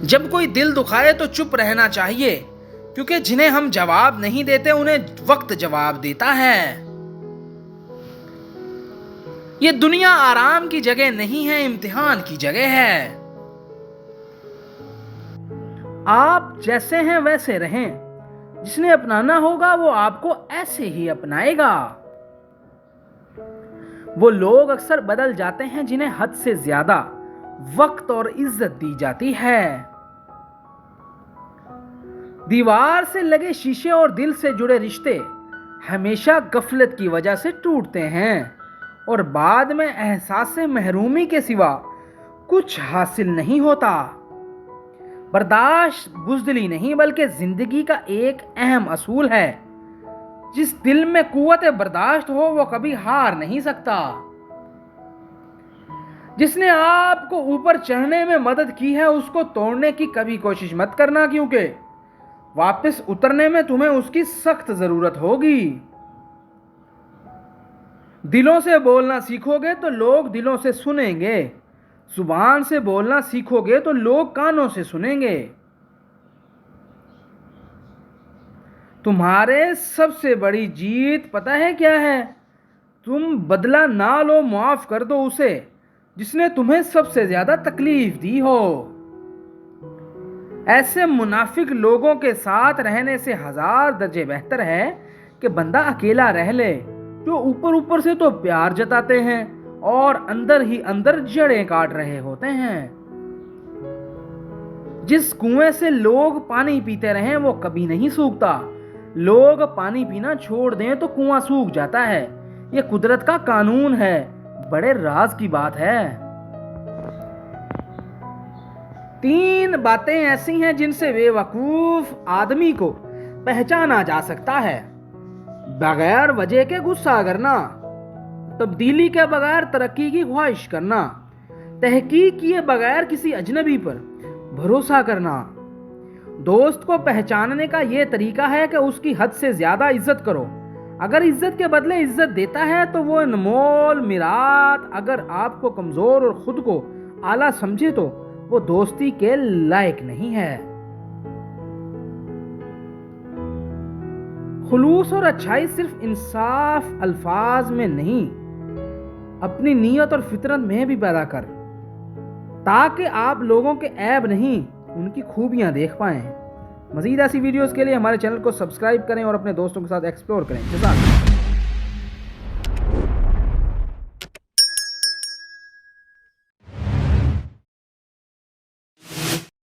जब कोई दिल दुखाए तो चुप रहना चाहिए, क्योंकि जिन्हें हम जवाब नहीं देते उन्हें वक्त जवाब देता है। ये दुनिया आराम की जगह नहीं है, इम्तिहान की जगह है। आप जैसे हैं वैसे रहें, जिसने अपनाना होगा वो आपको ऐसे ही अपनाएगा। वो लोग अक्सर बदल जाते हैं जिन्हें हद से ज्यादा वक्त और इज्जत दी जाती है। दीवार से लगे शीशे और दिल से जुड़े रिश्ते हमेशा गफलत की वजह से टूटते हैं और बाद में एहसास से महरूमी के सिवा कुछ हासिल नहीं होता। बर्दाश्त बुज़दिली नहीं बल्कि जिंदगी का एक अहम असूल है। जिस दिल में कुव्वत बर्दाश्त हो वो कभी हार नहीं सकता। जिसने आपको ऊपर चढ़ने में मदद की है उसको तोड़ने की कभी कोशिश मत करना, क्योंकि वापस उतरने में तुम्हें उसकी सख्त जरूरत होगी। दिलों से बोलना सीखोगे तो लोग दिलों से सुनेंगे, जुबान से बोलना सीखोगे तो लोग कानों से सुनेंगे। तुम्हारे सबसे बड़ी जीत पता है क्या है? तुम बदला ना लो, माफ कर दो उसे जिसने तुम्हें सबसे ज्यादा तकलीफ दी हो। ऐसे मुनाफिक लोगों के साथ रहने से 1000 दर्जे बेहतर है कि बंदा अकेला रह ले, जो ऊपर ऊपर से तो प्यार जताते हैं और अंदर ही अंदर जड़ें काट रहे होते हैं। जिस कुएं से लोग पानी पीते रहें वो कभी नहीं सूखता। लोग पानी पीना छोड़ दें तो कुआं सूख जाता है। यह कुदरत का कानून है। बड़े राज की बात है। 3 बातें ऐसी हैं जिनसे बेवकूफ आदमी को पहचाना जा सकता है। बगैर वजह के गुस्सा करना, तब्दीली के बगैर तरक्की की ख्वाहिश करना, तहकीक किए बगैर किसी अजनबी पर भरोसा करना। दोस्त को पहचानने का यह तरीका है कि उसकी हद से ज्यादा इज्जत करो। अगर इज्जत के बदले इज्जत देता है तो वो अनमोल मिरात। अगर आपको कमजोर और खुद को आला समझे तो वो दोस्ती के लायक नहीं है। खुलूस और अच्छाई सिर्फ इंसाफ अल्फाज में नहीं, अपनी नीयत और फितरत में भी पैदा कर, ताकि आप लोगों के ऐब नहीं उनकी खूबियां देख पाएं। मजीद ऐसी वीडियोस के लिए हमारे चैनल को सब्सक्राइब करें और अपने दोस्तों के साथ एक्सप्लोर करें। जज़ाकल्लाह।